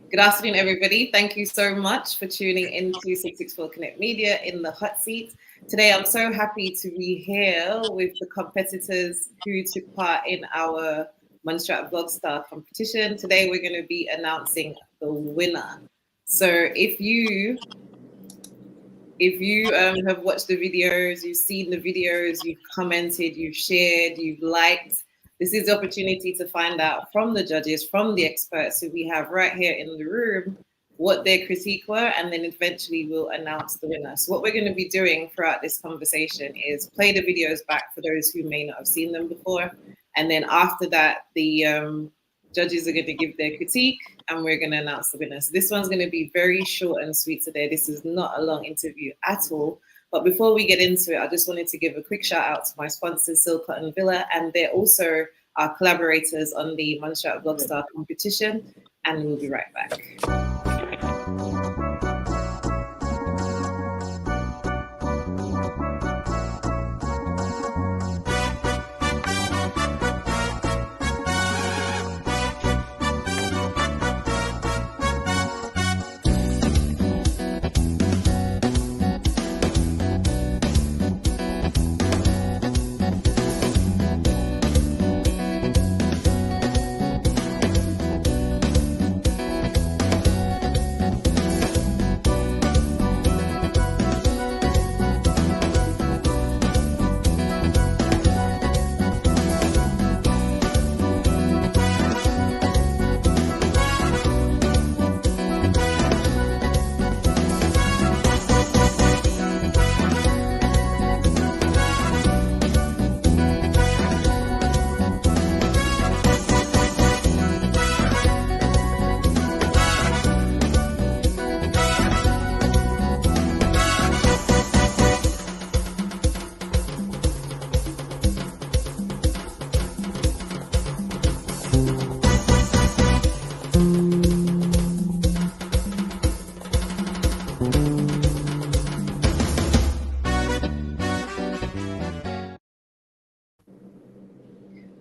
Good afternoon, everybody. Thank you so much for tuning into 664 Connect Media in the hot seat. Today, I'm so happy to be here with the competitors who took part in our Montserrat Vlogstar Competition. Today, we're going to be announcing the winner. So if you have watched the videos, you've seen the videos, you've commented, you've shared, you've liked, this is the opportunity to find out from the judges, from the experts who we have right here in the room, what their critique were, and then eventually we'll announce the winner. So what we're going to be doing throughout this conversation is play the videos back for those who may not have seen them before. And then after that, the judges are going to give their critique and we're going to announce the winner. So this one's going to be very short and sweet today. This is not a long interview at all. But before we get into it, I just wanted to give a quick shout out to my sponsors, Silk and Villa, and they're also our collaborators on the Montserrat Vlogstar Competition. And we'll be right back.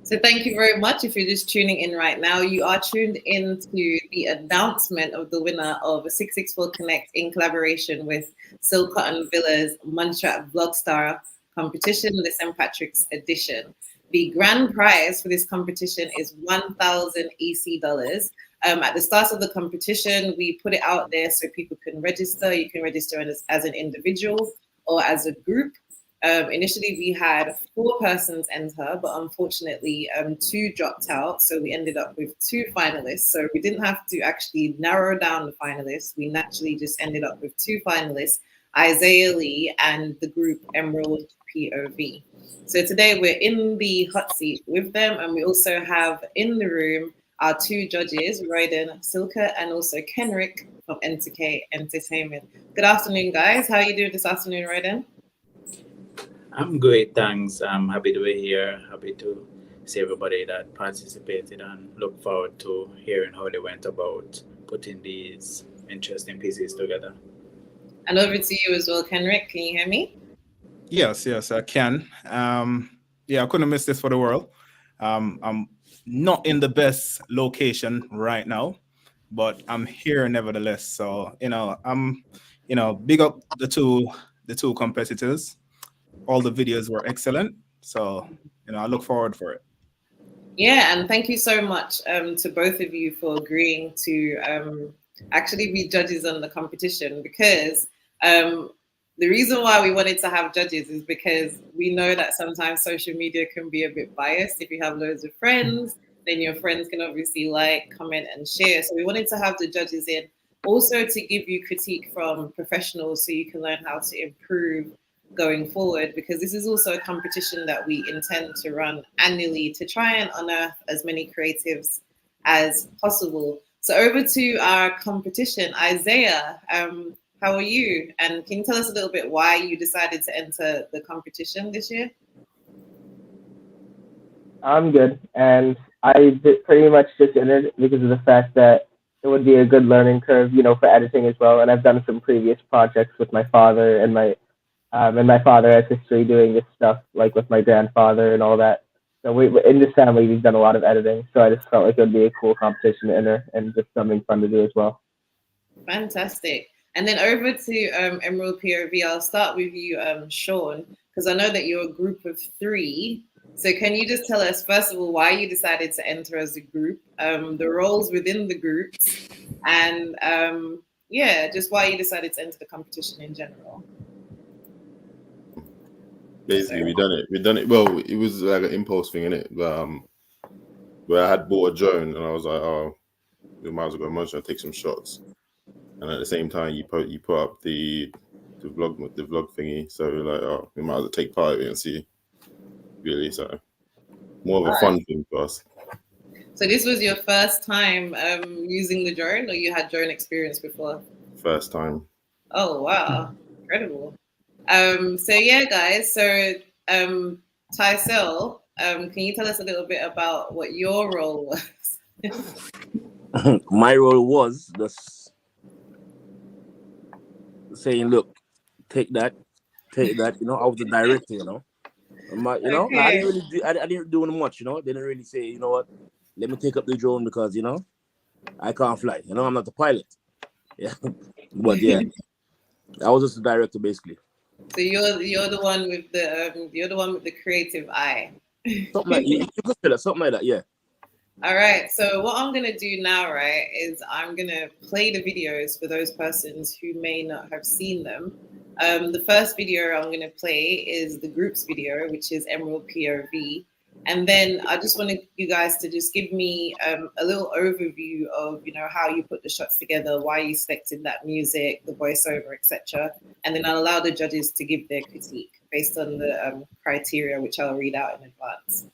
So thank you very much. If you're just tuning in right now, you are tuned into the announcement of the winner of a 664 Connect in collaboration with Silcott and Villa's Montserrat Vlogstar Competition, the St. Patrick's edition. The grand prize for this competition is 1,000 EC dollars. At the start of the competition, we put it out there so people can register. You can register as an individual or as a group. Initially, we had 4 persons enter, but unfortunately, 2 dropped out. So we ended up with 2 finalists. So we didn't have to actually narrow down the finalists. We naturally just ended up with 2 finalists, Isaiah Lea and the group Emerald POV. So today we're in the hot seat with them. And we also have in the room our 2 judges, Royden Silka and also Kenrick from NTK Entertainment. Good afternoon, guys. How are you doing this afternoon, Royden? I'm great, thanks. I'm happy to be here. Happy to see everybody that participated and look forward to hearing how they went about putting these interesting pieces together. And over to you as well, Kenrick. Can you hear me? Yes, I can. Yeah, I couldn't miss this for the world. I'm not in the best location right now, but I'm here nevertheless. So, I'm, big up the two competitors. All the videos were excellent. So, I look forward for it. Yeah, and thank you so much to both of you for agreeing to actually be judges on the competition, because the reason why we wanted to have judges is because we know that sometimes social media can be a bit biased. If you have loads of friends, then your friends can obviously like, comment, and share. So we wanted to have the judges in also to give you critique from professionals so you can learn how to improve going forward, because this is also a competition that we intend to run annually to try and unearth as many creatives as possible. So over to our competition. Isaiah, how are you? And can you tell us a little bit why you decided to enter the competition this year? I'm good, and I pretty much just entered because of the fact that it would be a good learning curve, for editing as well. And I've done some previous projects with my father, and my father has history doing this stuff, like with my grandfather and all that. So we in this family, we've done a lot of editing. So I just felt like it would be a cool competition to enter and just something fun to do as well. Fantastic. And then over to Emerald POV, I'll start with you, Sean, because I know that you're a group of 3. So can you just tell us, first of all, why you decided to enter as a group, the roles within the groups, and yeah, just why you decided to enter the competition in general? Basically, we done it. Well, it was like an impulse thing, innit? Where I had bought a drone and I was like, oh, we might as well go to Montserrat and take some shots. And at the same time, you put up the vlog thingy. So we're like, oh, we might as well take part of it and see. Really, so more of a fun thing for us. So this was your first time using the drone, or you had drone experience before? First time. Oh wow, incredible. So yeah, guys. So Tysel, can you tell us a little bit about what your role was? My role was just saying, "Look, take that." You know, I was the director. You know, Okay. I didn't do much. You know, they didn't really say, you know what, let me take up the drone because you know I can't fly. You know, I'm not the pilot. Yeah, but yeah, I was just the director basically. So you're the one with the creative eye. Something like you could say that, something like that. Yeah. All right. So what I'm gonna do now, right, is I'm gonna play the videos for those persons who may not have seen them. The first video I'm gonna play is the group's video, which is Emerald POV. And then I just wanted you guys to just give me a little overview of, you know, how you put the shots together, why you selected that music, the voiceover, etc. And then I'll allow the judges to give their critique based on the criteria, which I'll read out in advance.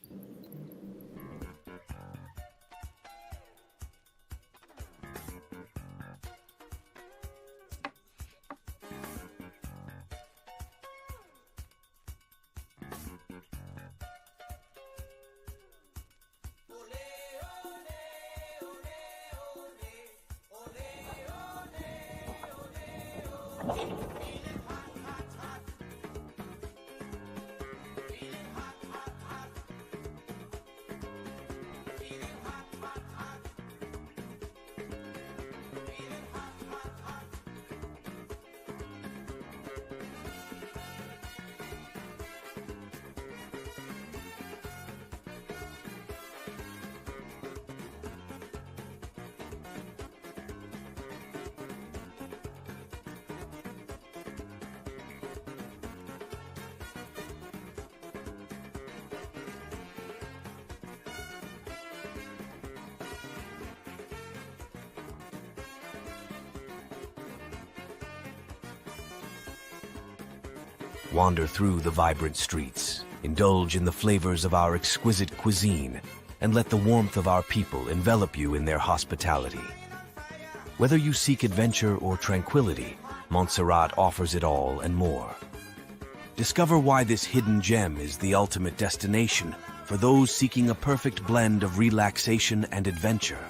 Wander through the vibrant streets, indulge in the flavors of our exquisite cuisine, and let the warmth of our people envelop you in their hospitality. Whether you seek adventure or tranquility, Montserrat offers it all and more. Discover why this hidden gem is the ultimate destination for those seeking a perfect blend of relaxation and adventure.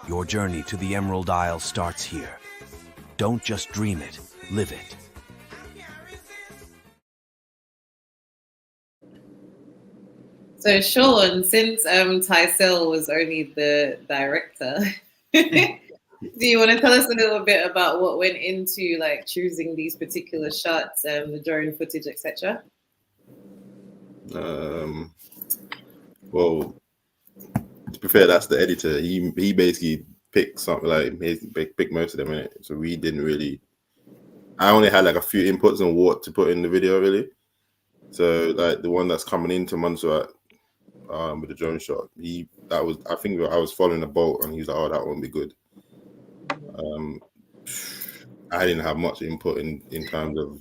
Your journey to the Emerald Isle starts here. Don't just dream it, live it. So Sean, since Tysel was only the director, do you want to tell us a little bit about what went into like choosing these particular shots, the drone footage, etc.? Well, to be fair, that's the editor. He basically picked something like picked most of them in it. So we didn't really. I only had like a few inputs on what to put in the video, really. So like the one that's coming into Montserrat with the drone shot, I think I was following a boat and he's like, oh, that won't be good. I didn't have much input in terms of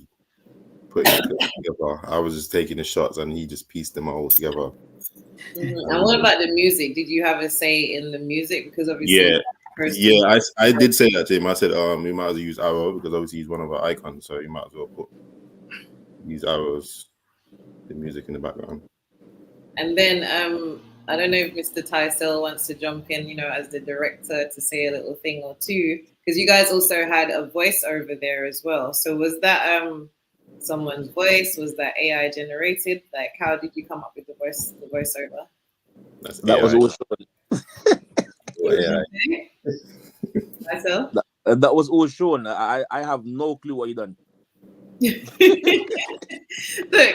putting it together. I was just taking the shots and he just pieced them all together. Mm-hmm. And what about the music? Did you have a say in the music? Because obviously, I did say that to him. I said, we might as well use Arrow because obviously he's one of our icons, so you might as well use Arrow's the music in the background. And then I don't know if Mr. Tysel wants to jump in, you know, as the director to say a little thing or two, because you guys also had a voiceover there as well. So was that someone's voice? Was that AI generated? Like, how did you come up with the voiceover? That was always Myself? that was always shown. I have no clue what you done. Look,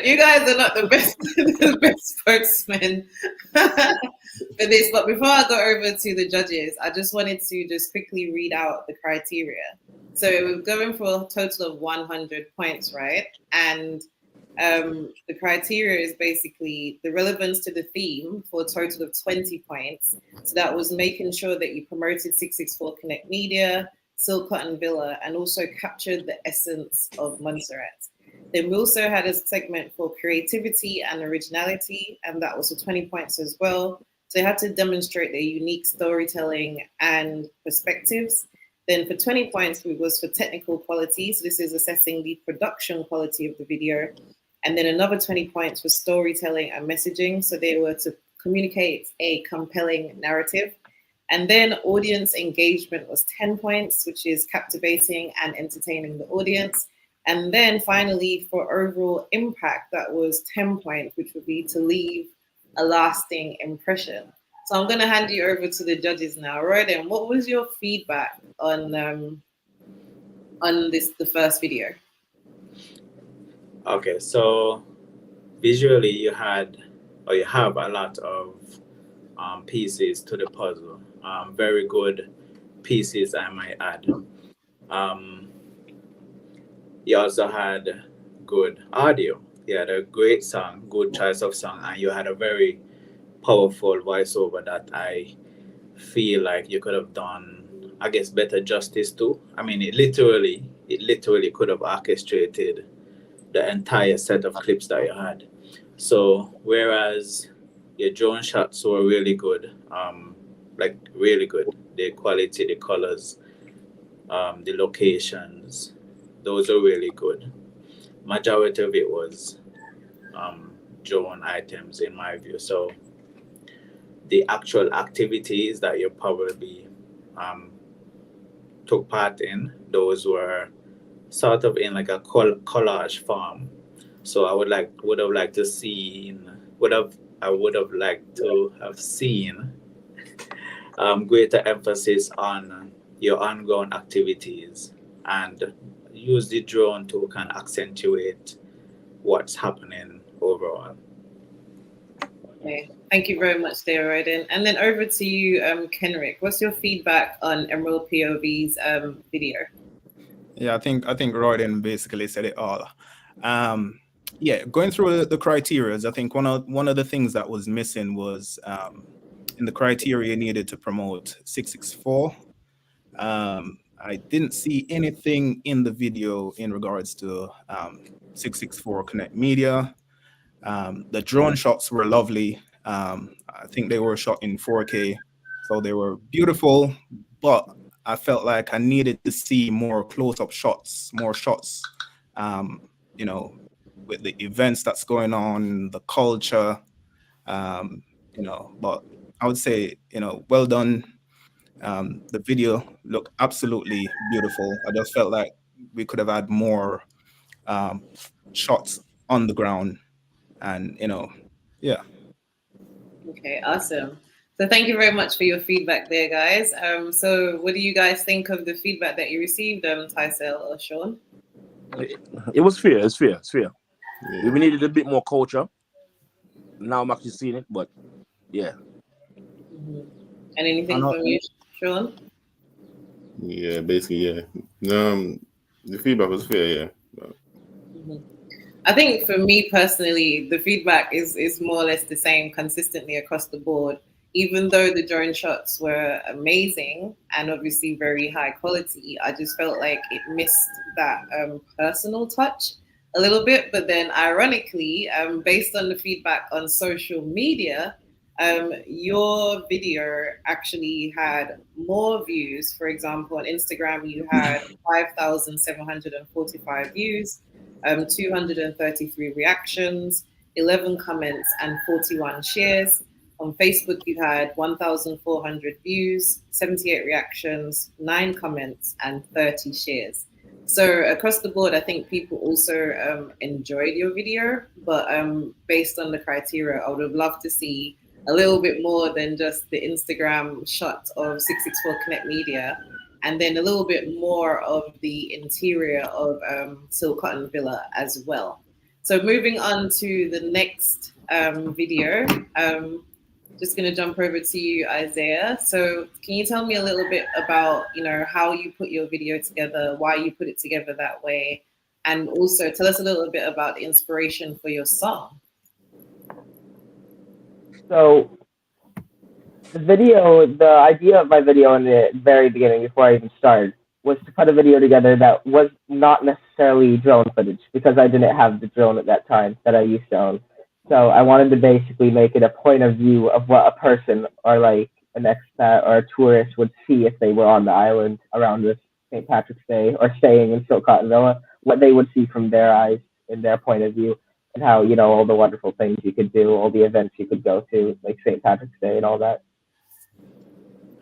you guys are not the best spokesmen for this. But before I go over to the judges, I just wanted to just quickly read out the criteria. So we're going for a total of 100 points, right? And the criteria is basically the relevance to the theme for a total of 20 points. So that was making sure that you promoted 664 Connect Media, Silk Cotton Villa, and also captured the essence of Montserrat. Then we also had a segment for creativity and originality, and that was for 20 points as well. So you had to demonstrate their unique storytelling and perspectives. Then for 20 points, it was for technical quality. So this is assessing the production quality of the video. And then another 20 points for storytelling and messaging. So they were to communicate a compelling narrative. And then audience engagement was 10 points, which is captivating and entertaining the audience. And then finally, for overall impact, that was 10 points, which would be to leave a lasting impression. So I'm going to hand you over to the judges now. Royden, what was your feedback on the first video? Okay, so visually you have a lot of pieces to the puzzle. Very good pieces, I might add. You also had good audio. You had a great song, good choice of song, and you had a very powerful voiceover that I feel like you could have done, I guess, better justice to. I mean, it literally could have orchestrated the entire set of clips that you had. So whereas your drone shots were really good, like really good, the quality, the colors, the locations, those are really good. Majority of it was drone items in my view. So the actual activities that you probably took part in, those were sort of in like a collage form. So I would have liked to have seen greater emphasis on your ongoing activities and use the drone to kind of accentuate what's happening overall. Okay, thank you very much there, Royden. And then over to you, Kenrick. What's your feedback on Emerald POV's video? Yeah, I think Royden basically said it all. Yeah, going through the criteria, I think one of the things that was missing was in the criteria needed to promote 664. I didn't see anything in the video in regards to 664 Connect Media. The drone shots were lovely. I think they were shot in 4K, so they were beautiful, but I felt like I needed to see more close-up shots, more shots, with the events that's going on, the culture, but I would say, well done. The video looked absolutely beautiful. I just felt like we could have had more shots on the ground and, yeah. Okay, awesome. So thank you very much for your feedback there, guys. So what do you guys think of the feedback that you received, Tysel or Sean? It was fair. It's fair. Yeah. We needed a bit more culture. Now I'm actually seeing it, but yeah. Mm-hmm. And anything from you, Sean? Yeah, basically, yeah. The feedback was fair, yeah. Mm-hmm. I think for me personally, the feedback is more or less the same consistently across the board. Even though the drone shots were amazing and obviously very high quality, I just felt like it missed that personal touch a little bit. But then ironically, based on the feedback on social media, your video actually had more views. For example, on Instagram, you had 5,745 views, 233 reactions, 11 comments, and 41 shares. On Facebook, you had 1,400 views, 78 reactions, 9 comments, and 30 shares. So across the board, I think people also enjoyed your video, but based on the criteria, I would have loved to see a little bit more than just the Instagram shot of 664 Connect Media, and then a little bit more of the interior of Silk Cotton Villa as well. So moving on to the next video, just going to jump over to you, Isaiah. So can you tell me a little bit about, how you put your video together, why you put it together that way, and also tell us a little bit about the inspiration for your song? So the idea of my video in the very beginning, before I even started, was to put a video together that was not necessarily drone footage, because I didn't have the drone at that time that I used to own. So I wanted to basically make it a point of view of what a person or like an expat or a tourist would see if they were on the island around this St. Patrick's Day or staying in Silk Cotton Villa, what they would see from their eyes in their point of view, and how, all the wonderful things you could do, all the events you could go to, like St. Patrick's Day and all that.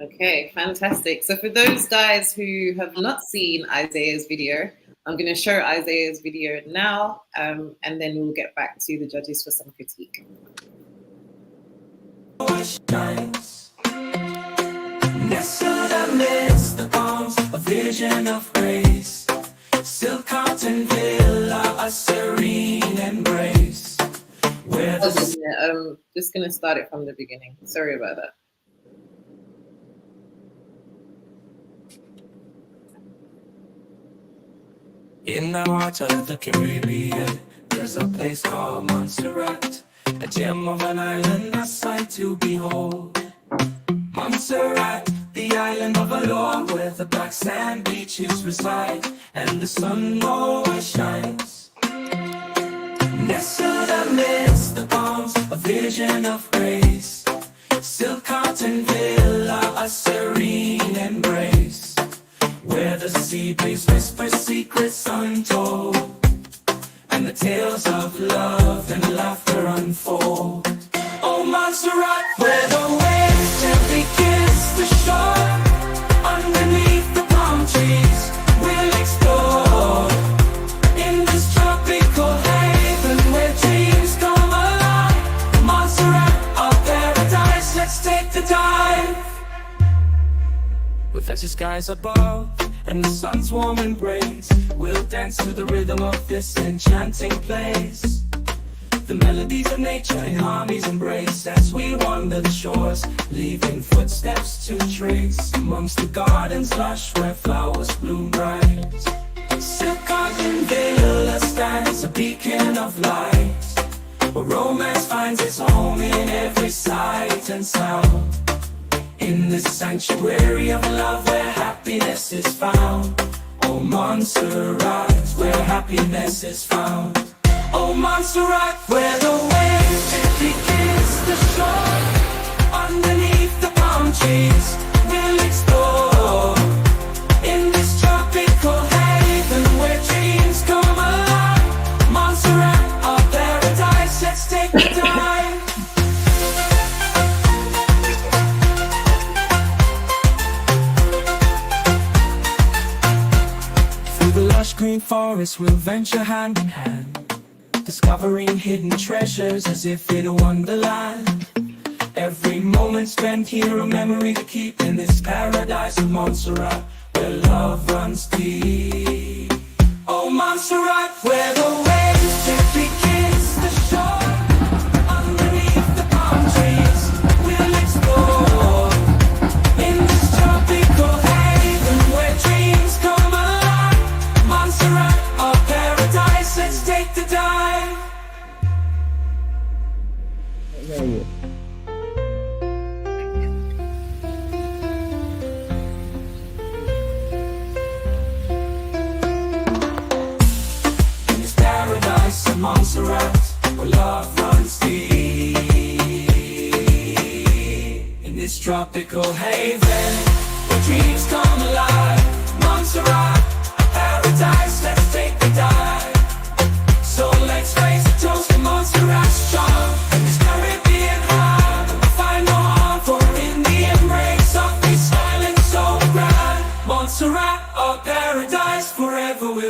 Okay, fantastic. So for those guys who have not seen Isaiah's video, I'm going to show Isaiah's video now, and then we'll get back to the judges for some critique. Nestled amidst the palms, a vision of grace. Silk Cotton Villa, a serene embrace. Where the Just going to start it from the beginning. Sorry about that. In the heart of the Caribbean, there's a place called Montserrat, a gem of an island, a sight to behold. Montserrat, the island of allure, where the black sand beaches reside, and the sun always shines. Nestled amidst the palms, a vision of grace. Silk Cotton Villa, a serene embrace, where the sea breeze whispers secrets untold, and the tales of love and laughter unfold. Oh, Montserrat, where the waves gently kiss the shore, underneath the palm trees we'll explore, in this tropical haven where dreams come alive. Montserrat, our paradise, let's take the dive. With the skies above and the sun's warm embrace, we'll dance to the rhythm of this enchanting place. The melodies of nature in harmony's embrace, as we wander the shores, leaving footsteps to trace amongst the gardens lush where flowers bloom bright. Silk Cotton Villa stands a beacon of light, where romance finds its home in every sight and sound. In this sanctuary of love where happiness is found. Oh, Montserrat, where happiness is found. Oh, Montserrat, where the waves gently kiss the shore, underneath the palm trees we'll explore, in this tropical haven where dreams come alive. Montserrat, our paradise, let's take the time. Green forest we'll venture hand in hand, discovering hidden treasures as if in a wonderland. Every moment spent here a memory to keep in this paradise of Montserrat, where love runs deep. Oh, Montserrat, where the waves gently kiss the shore, underneath the palm trees we'll explore, in this tropical haven where dreams come alive. Montserrat, our paradise, let's take the dive. In this paradise of Montserrat, where love runs deep, in this tropical haven where dreams come alive. Montserrat, paradise, let's take the dive. So let's raise a toast to Montserrat's charm, and this Caribbean harbor will find no harm, for in the embrace of this island so grand. Montserrat, our paradise, forever will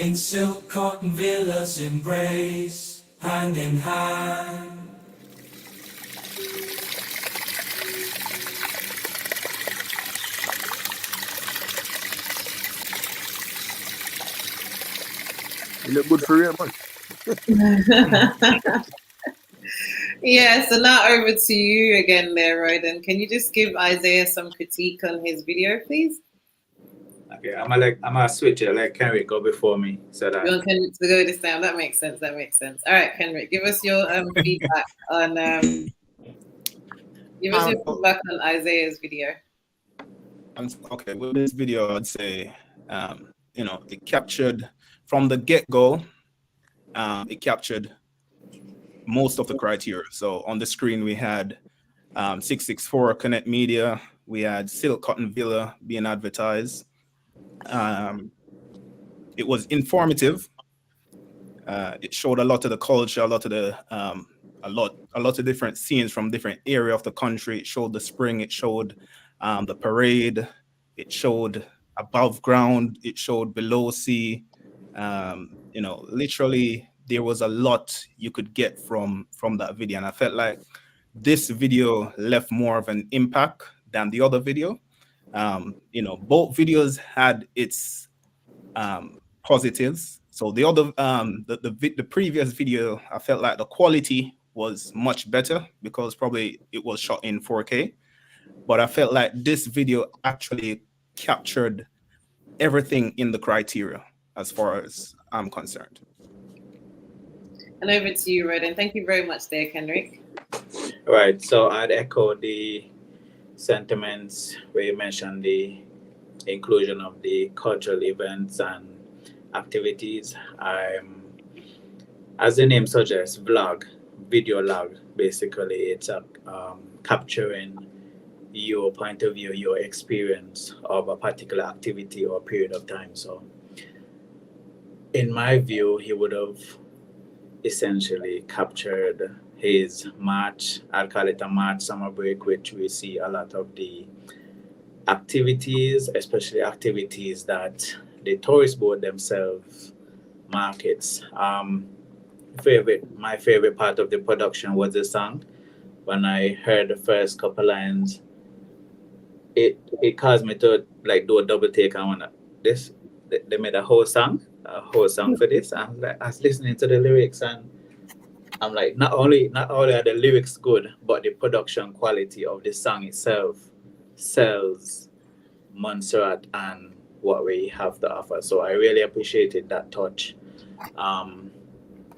In silk cotton villas embrace, hand in hand. You look good for real, man. Yeah, so now over to you again there, Roden. Can you just give Isaiah some critique on his video, please? Okay, I'm gonna switch it. Like Kenrick go before me, so You that want Kendrick to go this time? That makes sense. That makes sense. All right, Kendrick, give us your feedback on Isaiah's video. Okay, with this video, I'd say, it captured from the get-go, it captured most of the criteria. So on the screen, we had 664 Connect Media, we had Silk Cotton Villa being advertised. It was informative. It showed a lot of the culture, a lot of the a lot of different scenes from different area of the country. It showed the spring. It showed the parade. It showed above ground. It showed below sea. Literally there was a lot you could get from that video, and I felt like this video left more of an impact than the other video. Both videos had its positives. So the other the previous video, I felt like the quality was much better because probably it was shot in 4K, but I felt like this video actually captured everything in the criteria as far as I'm concerned. And over to you, Roden. Thank you very much there, Kendrick. right. So I'd echo the sentiments where you mentioned the inclusion of the cultural events and activities. As the name suggests, vlog, video log. Basically, it's capturing your point of view, your experience of a particular activity or period of time. So, in my view, he would have essentially captured his March, I'd call it a March summer break, which we see a lot of the activities, especially activities that the tourist board themselves markets. My favorite part of the production was the song. When I heard the first couple lines, it caused me to like do a double take on this. They made a whole song for this. I was listening to the lyrics and I'm like, not only are the lyrics good, but the production quality of the song itself sells Montserrat and what we have to offer. So I really appreciated that touch.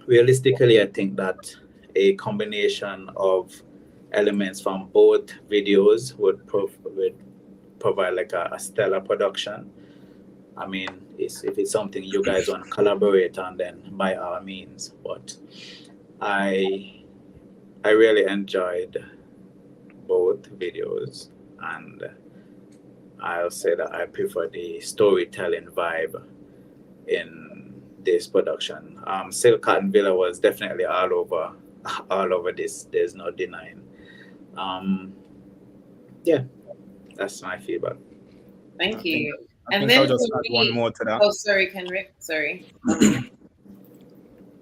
Realistically, I think that a combination of elements from both videos would provide like a stellar production. I mean, if it's something you guys want to collaborate on, then by all means. But I really enjoyed both videos, and I'll say that I prefer the storytelling vibe in this production. Silk Cotton Villa was definitely all over this. There's no denying. Yeah, that's my feedback. Thank you. I think I'll just add one more to that. Oh, sorry, Kendrick. Sorry.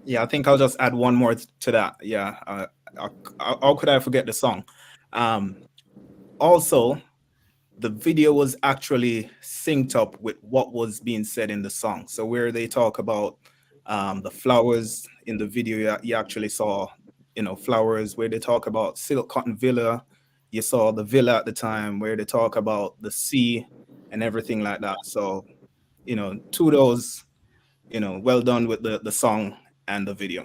Yeah, I think I'll just add one more to that. Yeah, how could I forget the song? Also, the video was actually synced up with what was being said in the song. So where they talk about the flowers in the video, you actually saw, flowers. Where they talk about Silk Cotton Villa, you saw the villa at the time. Where they talk about the sea and everything like that. So, to those, well done with the song and the video.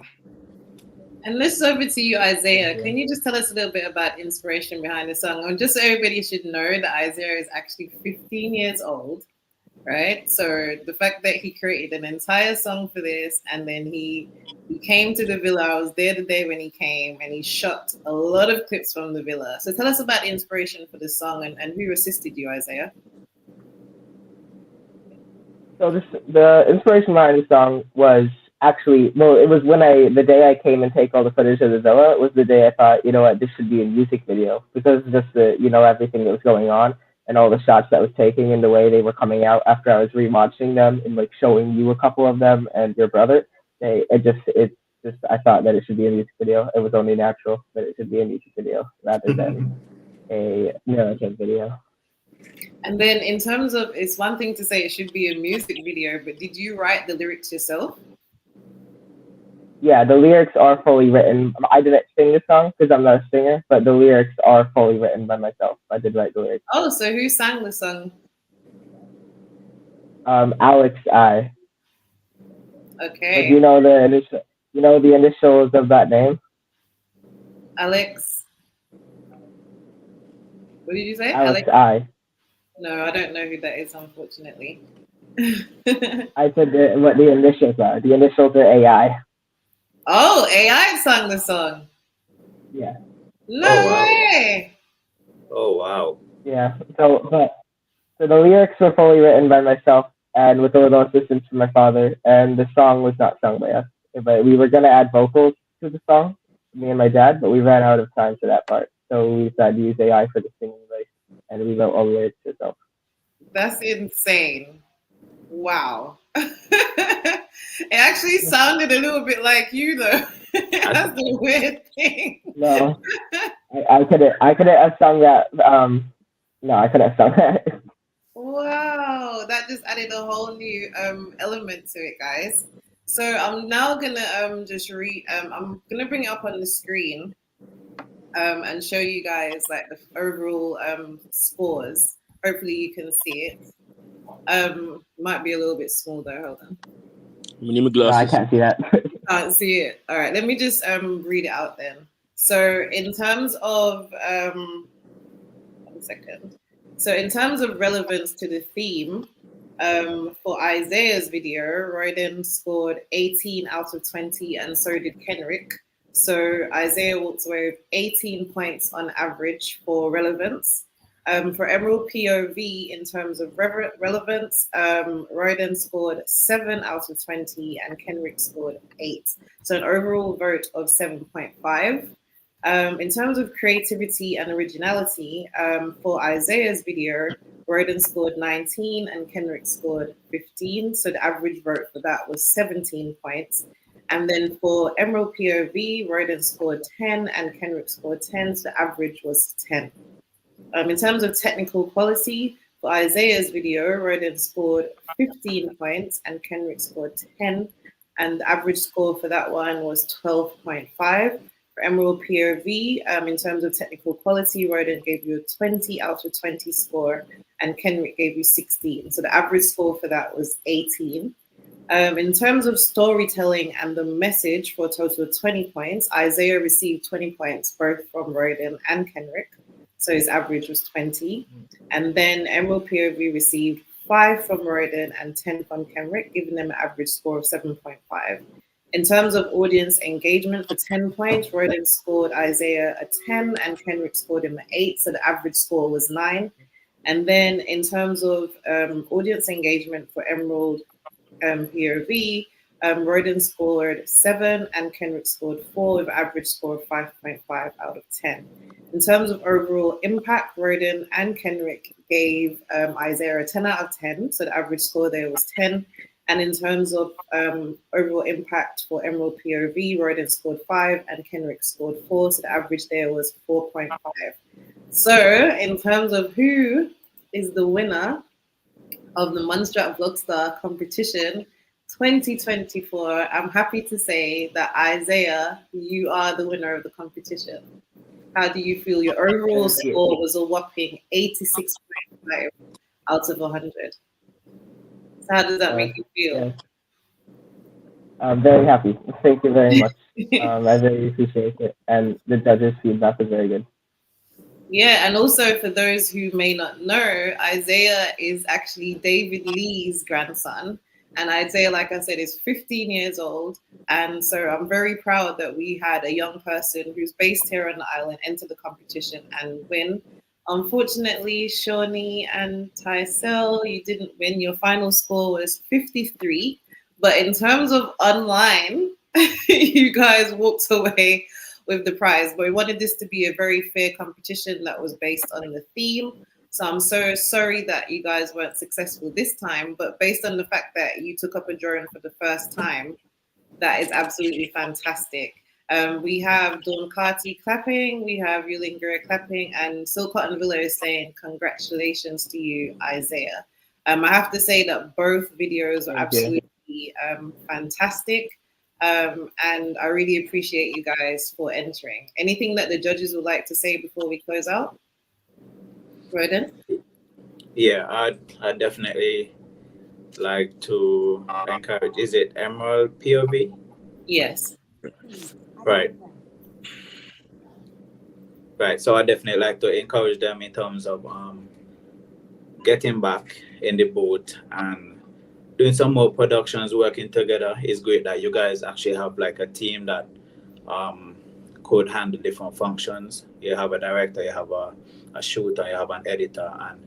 And this is over to you, Isaiah. Can you just tell us a little bit about inspiration behind the song? And just so everybody should know that Isaiah is actually 15 years old, right? So the fact that he created an entire song for this, and then he came to the villa. I was there the day when he came, and he shot a lot of clips from the villa. So tell us about the inspiration for this song and who assisted you, Isaiah. So the inspiration behind the song was actually, it was the day I came and take all the footage of the villa. It was the day I thought, this should be a music video because of just everything that was going on. and all the shots that I was taking and the way they were coming out after I was rewatching them and like showing you a couple of them and your brother. I thought that it should be a music video. It was only natural that it should be a music video rather than a narrative video. And then in terms of, it's one thing to say it should be a music video, but did you write the lyrics yourself? Yeah, the lyrics are fully written. I didn't sing the song because I'm not a singer, but the lyrics are fully written by myself. I did write the lyrics. Oh, so who sang the song? Alex I. Okay. But you know the initials of that name? Alex. What did you say? Alex I. No, I don't know who that is, unfortunately. I said what the initials are. The initials are AI. Oh, AI sang the song. Yeah. No way. Oh wow. Yeah. So the lyrics were fully written by myself and with a little assistance from my father, and the song was not sung by us. But we were gonna add vocals to the song, me and my dad, but we ran out of time for that part. So we decided to use AI for the singing voice, and we wrote all the lyrics ourselves. That's insane. Wow. It actually sounded a little bit like you though. That's the weird thing. No, I couldn't have sung that. No, I couldn't have sung that. Wow, that just added a whole new element to it, guys. So I'm now gonna just read. I'm gonna bring it up on the screen and show you guys like the overall scores. Hopefully you can see it. Might be a little bit small though. Hold on. No, I can't see that. Can't see it. All right, let me just read it out then. So in terms of 1 second. So in terms of relevance to the theme, for Isaiah's video, Royden scored 18 out of 20, and so did Kenrick. So Isaiah walked away with 18 points on average for relevance. For Emerald POV, in terms of relevance, Royden scored 7 out of 20 and Kenrick scored 8. So an overall vote of 7.5. In terms of creativity and originality, for Isaiah's video, Royden scored 19 and Kenrick scored 15. So the average vote for that was 17 points. And then for Emerald POV, Royden scored 10 and Kenrick scored 10. So the average was 10. In terms of technical quality, for Isaiah's video, Royden scored 15 points and Kenrick scored 10. And the average score for that one was 12.5. For Emerald POV, in terms of technical quality, Royden gave you a 20 out of 20 score and Kenrick gave you 16. So the average score for that was 18. In terms of storytelling and the message, for a total of 20 points, Isaiah received 20 points both from Royden and Kenrick. So his average was 20. And then Emerald POV received 5 from Royden and 10 from Kenrick, giving them an average score of 7.5. In terms of audience engagement, for 10 points, Royden scored Isaiah a 10 and Kenrick scored him an 8. So the average score was 9. And then in terms of audience engagement for Emerald POV, Royden scored 7 and Kenrick scored 4 with an average score of 5.5 out of 10. In terms of overall impact, Royden and Kenrick gave Isaiah a 10 out of 10. So the average score there was 10. And in terms of overall impact for Emerald POV, Royden scored 5 and Kenrick scored 4. So the average there was 4.5. So in terms of who is the winner of the Montserrat Vlogstar Competition 2024, I'm happy to say that Isaiah, you are the winner of the competition. How do you feel? Your overall score was a whopping 86.5 out of 100. So how does that make you feel? Yeah. I'm very happy. Thank you very much. I very appreciate it. And the judges' feedback was very good. Yeah, and also for those who may not know, Isaiah is actually David Lee's grandson. And Isaiah, like I said, is 15 years old. And so I'm very proud that we had a young person who's based here on the island enter the competition and win. Unfortunately, Shawnee and Tysel, you didn't win. Your final score was 53. But in terms of online, you guys walked away with the prize. But we wanted this to be a very fair competition that was based on the theme. So I'm so sorry that you guys weren't successful this time, but based on the fact that you took up a drone for the first time, that is absolutely fantastic. We have Dawn Carty clapping, we have Yulingura clapping, and Silcott and Villa is saying congratulations to you, Isaiah. I have to say that both videos were absolutely fantastic. And I really appreciate you guys for entering. Anything that the judges would like to say before we close out? Roden? Yeah, I'd definitely like to encourage, is it Emerald POV? Yes. Right. Right. So I definitely like to encourage them in terms of getting back in the boat and doing some more productions, working together. It's great that you guys actually have like a team that could handle different functions. You have a director, you have a shooter, you have an editor, and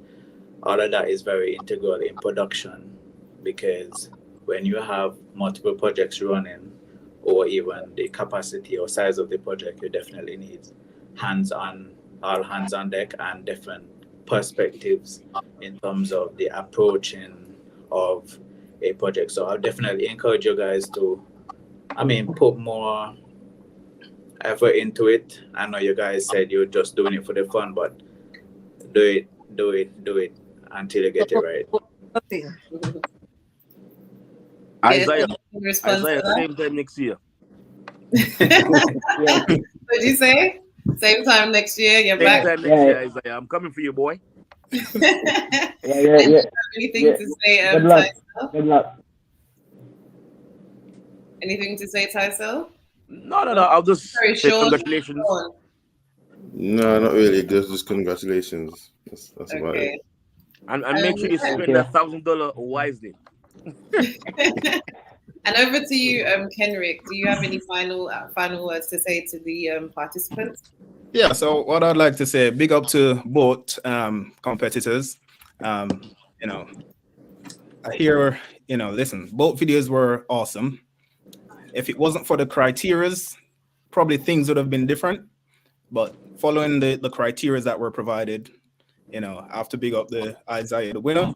all of that is very integral in production, because when you have multiple projects running, or even the capacity or size of the project, you definitely need all hands on deck, and different perspectives in terms of the approaching of a project. So I'll definitely encourage you guys to, put more effort into it. I know you guys said you're just doing it for the fun, but do it until you get it right. Isaiah, Isaiah, same time next year. What'd you say? Same time next year, you're Same back. time next year, Isaiah. I'm coming for you, boy. Anything to say, Good luck. Tysel? Good luck. Anything to say, Tysel? No. I'll just Very say short. congratulations. No, not really. Just congratulations. That's about Okay. it. And make sure you spend that $1,000 wisely. And over to you, Kenrick. Do you have any final words to say to the participants? Yeah, so what I'd like to say, big up to both competitors. I hear, listen, both videos were awesome. If it wasn't for the criterias, probably things would have been different. But following the criterias that were provided, I have to big up the Isaiah, the winner.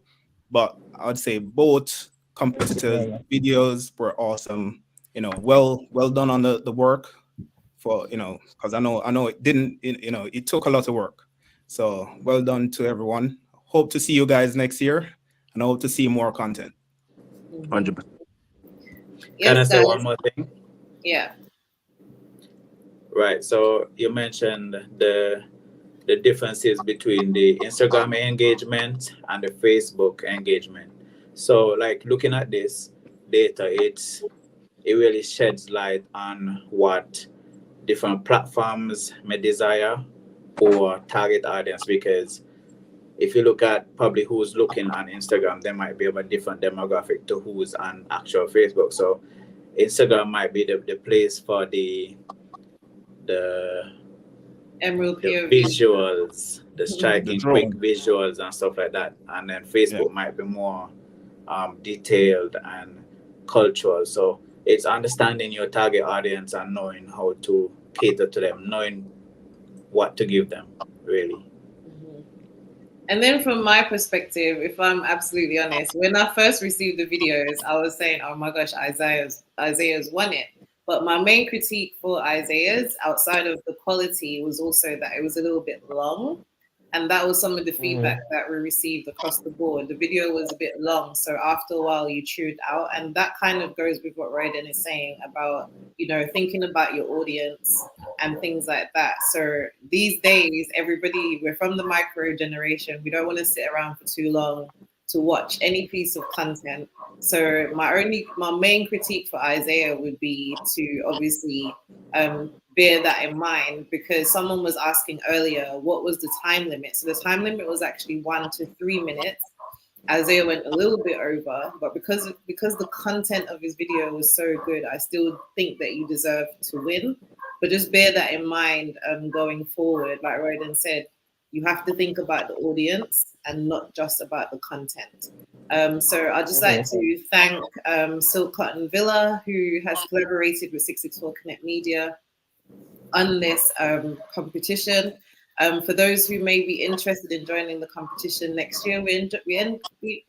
But I'd say both competitors' videos were awesome. Well done on the work. For because I know it didn't, it took a lot of work. So well done to everyone. Hope to see you guys next year, and I hope to see more content. 100%. Can I say one more thing? Yeah. Right. So you mentioned the differences between the Instagram engagement and the Facebook engagement. So like looking at this data, it really sheds light on what different platforms may desire or target audience, because if you look at probably who's looking on Instagram, there might be a different demographic to who's on actual Facebook. So Instagram might be the place for the Emerald POV. visuals, the striking quick visuals and stuff like that. And then Facebook might be more detailed and cultural. So it's understanding your target audience and knowing how to cater to them, knowing what to give them, really. And then from my perspective, if I'm absolutely honest, when I first received the videos, I was saying, oh my gosh, Isaiah's won it. But my main critique for Isaiah's, outside of the quality, was also that it was a little bit long. And that was some of the feedback that we received across the board. The video was a bit long, so after a while you tuned out. And that kind of goes with what Roden is saying about, thinking about your audience and things like that. So these days, we're from the micro generation. We don't want to sit around for too long to watch any piece of content. So my main critique for Isaiah would be to obviously bear that in mind, because someone was asking earlier, what was the time limit? So the time limit was actually 1 to 3 minutes. Isaiah went a little bit over, but because the content of his video was so good, I still think that you deserve to win. But just bear that in mind going forward. Like Roden said, you have to think about the audience and not just about the content. So I'd just like to thank Silcott and Villa, who has collaborated with 664 Connect Media on this competition. For those who may be interested in joining the competition next year, we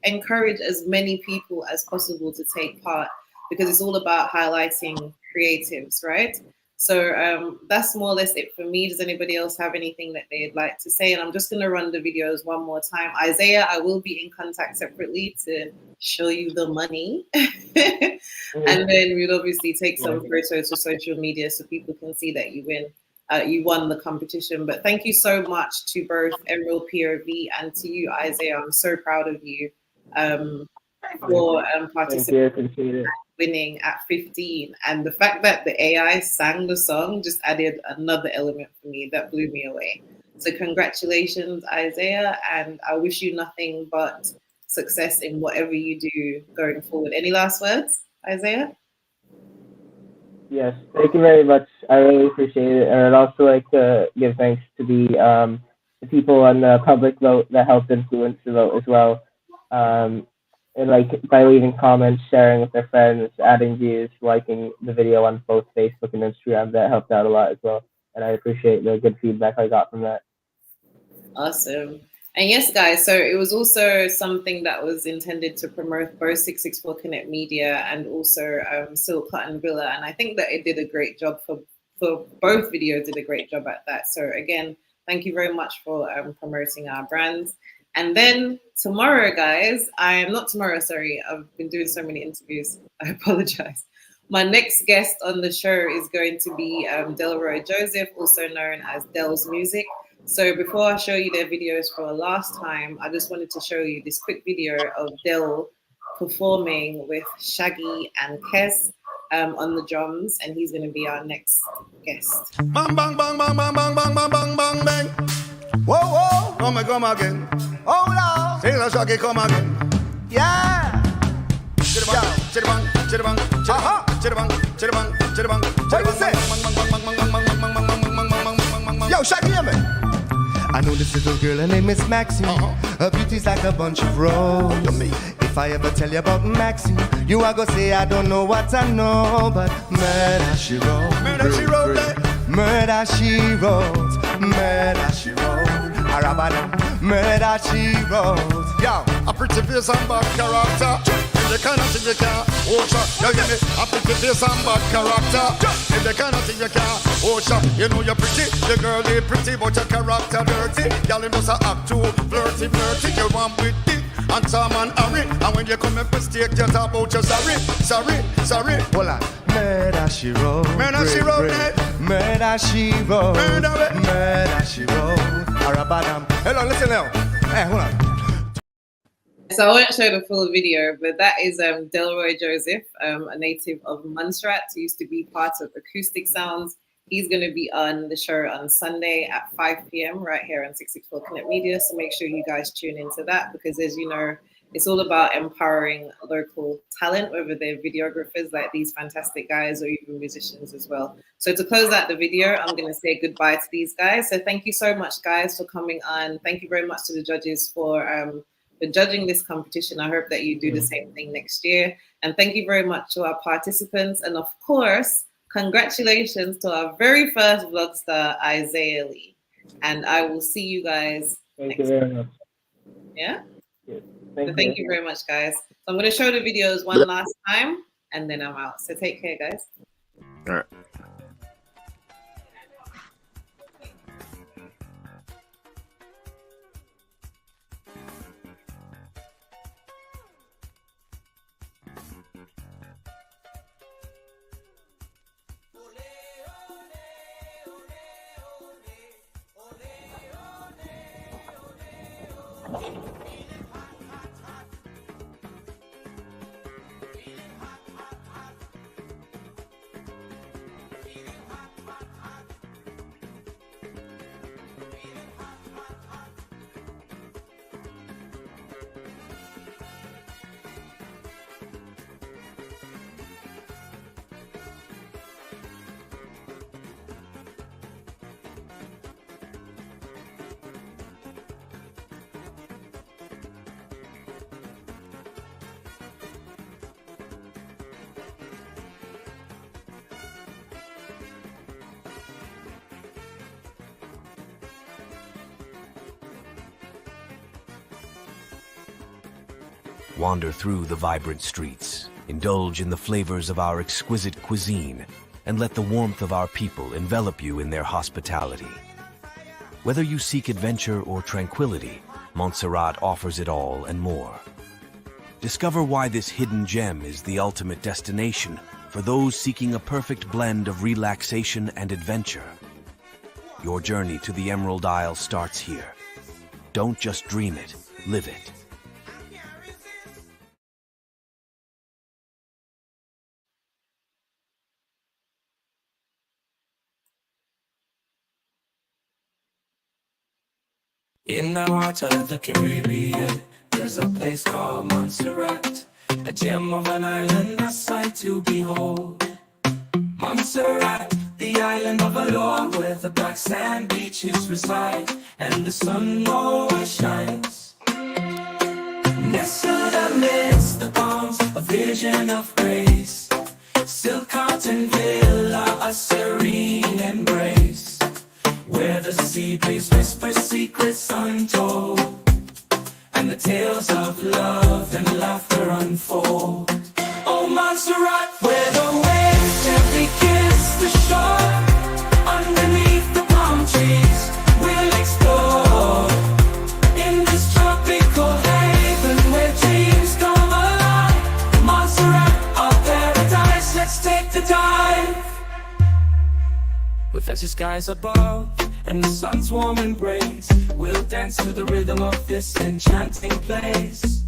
encourage as many people as possible to take part because it's all about highlighting creatives, right? So that's more or less it for me. Does anybody else have anything that they'd like to say? And I'm just going to run the videos one more time. Isaiah, I will be in contact separately to show you the money. And then we'll obviously take some photos to social media so people can see that you won the competition. But thank you so much to both Emerald POV and to you, Isaiah. I'm so proud of you for participating. Winning at 15, and the fact that the AI sang the song just added another element for me that blew me away. So congratulations, Isaiah, and I wish you nothing but success in whatever you do going forward. Any last words, Isaiah? Yes, thank you very much. I really appreciate it, and I'd also like to give thanks to the people on the public vote that helped influence the vote as well. And like by leaving comments, sharing with their friends, adding views, liking the video on both Facebook and Instagram, that helped out a lot as well. And I appreciate the good feedback I got from that. Awesome. And yes, guys, so it was also something that was intended to promote both 664 Connect Media and also Silk Cotton Villa. And I think that it did a great job for both videos, did a great job at that. So again, thank you very much for promoting our brands. And then tomorrow, guys, I've been doing so many interviews. I apologize. My next guest on the show is going to be Delroy Joseph, also known as Del's Music. So before I show you their videos for the last time, I just wanted to show you this quick video of Del performing with Shaggy and Kes on the drums, and he's going to be our next guest. Bang, bang, bang, bang, bang, bang, bang, bang, bang, bang. Whoa, whoa, come again. Oh, Lord, say the Shaggy come again. Yeah. Chitty-bang, chitty-bang, chitty-bang, chitty-bang, chitty-bang, chitty-bang. What you say? Yo, Shaggy, hear me? I know this little girl, her name is Maxine. Her beauty's like a bunch of roses. If I ever tell you about Maxine, you are gonna say I don't know what I know, but murder she wrote, murder she wrote, murder she wrote, murder she wrote, murder she wrote. Yo, a pretty face and bad character. The kind of thing you can't watch. You hear me? A pretty face and bad character. If the kind of thing you can't watch. You know you're pretty, the girl is pretty, but your character dirty. Y'all just a act too flirty, flirty. You want with it and Tom and Harry. And when you come up with steak, you talk about your sorry. Hold on. Murder she wrote, murder she wrote, murder she wrote, murder she wrote. Arabadam. Hello, listen now. Hey, hold on. So I won't show the full video, but that is Delroy Joseph, a native of Montserrat, who used to be part of Acoustic Sounds. He's going to be on the show on Sunday at 5 p.m. right here on 664 Connect Media. So make sure you guys tune into that because, as you know, it's all about empowering local talent, whether they're videographers like these fantastic guys or even musicians as well. So to close out the video, I'm going to say goodbye to these guys. So thank you so much, guys, for coming on. Thank you very much to the judges for judging this competition. I hope that you do the same thing next year. And thank you very much to our participants. And of course, congratulations to our very first vlog star, Isaiah Lea. And I will see you guys next time. Yeah? Thank you very much, guys. So I'm going to show the videos one last time, and then I'm out. So take care, guys. All right. Wander through the vibrant streets, indulge in the flavors of our exquisite cuisine, and let the warmth of our people envelop you in their hospitality. Whether you seek adventure or tranquility, Montserrat offers it all and more. Discover why this hidden gem is the ultimate destination for those seeking a perfect blend of relaxation and adventure. Your journey to the Emerald Isle starts here. Don't just dream it, live it. In the heart of the Caribbean, there's a place called Montserrat, a gem of an island, a sight to behold. Montserrat, the island of allure, where the black sand beaches reside, and the sun always shines. Nestled amidst the palms, a vision of grace, silk cotton villa, a serene embrace, where the sea breeze whispers secrets untold, and the tales of love and laughter unfold. Oh, Montserrat, where the waves gently kiss the shore, underneath the palm trees we'll explore, in this tropical haven where dreams come alive. Montserrat, our paradise, let's take the dive. With azure skies above and the sun's warm embrace, we'll dance to the rhythm of this enchanting place.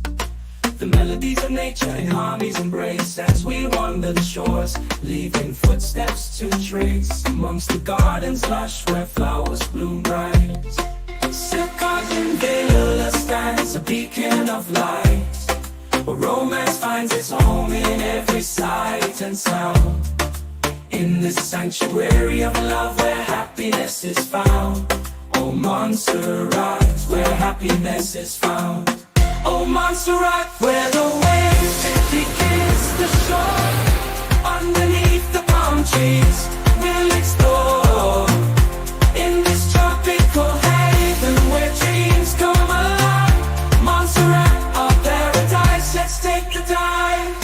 The melodies of nature in harmony's embrace, as we wander the shores, leaving footsteps to trace amongst the gardens lush where flowers bloom bright. Silk cotton villa stands a beacon of light, where romance finds its home in every sight and sound. In this sanctuary of love where happiness is found. Oh, Montserrat, where happiness is found. Oh, Montserrat, where the waves gently kiss the shore, underneath the palm trees we'll explore, in this tropical haven where dreams come alive. Montserrat, our paradise, let's take the dive.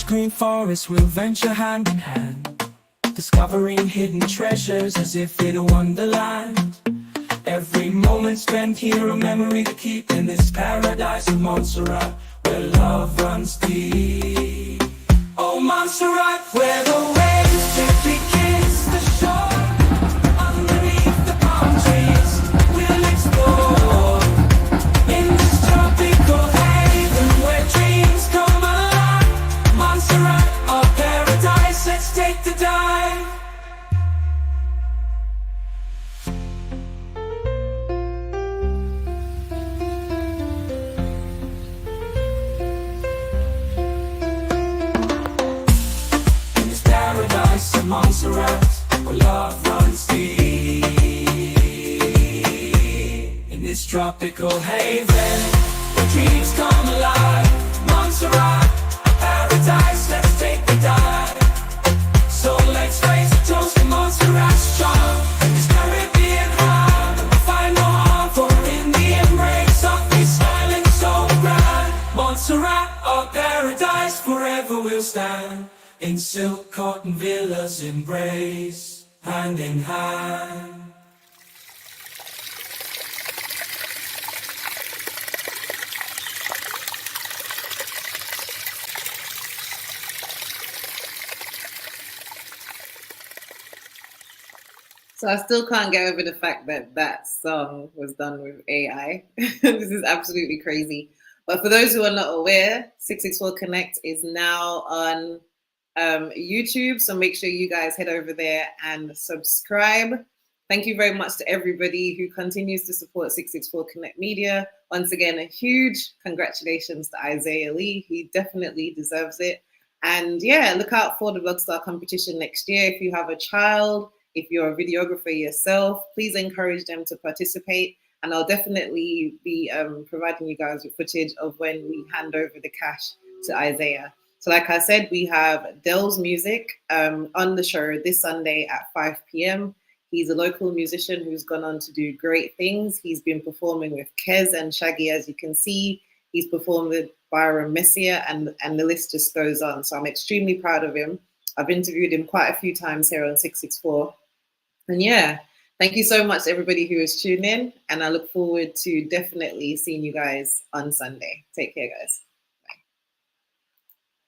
Green forest we'll venture hand in hand, discovering hidden treasures as if in a wonderland. Every moment spent here a memory to keep in this paradise of Montserrat, where love runs deep. Oh, Montserrat, where the waves gently kiss the shore, underneath the palm trees we'll explore, in this tropical haven where dreams come alive. Montserrat, our paradise, let's take the dive. In this paradise of Montserrat, where love runs deep, in this tropical haven where dreams come alive. Montserrat, paradise, let's take the dive. So let's raise a toast to Montserrat's charm, this Caribbean heart that will find no harm, for in the embrace of this island so grand. Montserrat, our paradise, forever we'll stand, in silk cotton villas embrace, hand in hand. So I still can't get over the fact that that song was done with AI. This is absolutely crazy. But for those who are not aware, 664 Connect is now on YouTube. So make sure you guys head over there and subscribe. Thank you very much to everybody who continues to support 664 Connect Media. Once again, a huge congratulations to Isaiah Lea. He definitely deserves it. And yeah, look out for the Vlogstar competition next year. If you have a child, if you're a videographer yourself, please encourage them to participate. And I'll definitely be providing you guys with footage of when we hand over the cash to Isaiah. So like I said, we have Dell's Music on the show this Sunday at 5 p.m. He's a local musician who's gone on to do great things. He's been performing with Kez and Shaggy, as you can see. He's performed with Byron Messiah, and the list just goes on. So I'm extremely proud of him. I've interviewed him quite a few times here on 664. And yeah, thank you so much to everybody who has tuned in. And I look forward to definitely seeing you guys on Sunday. Take care, guys.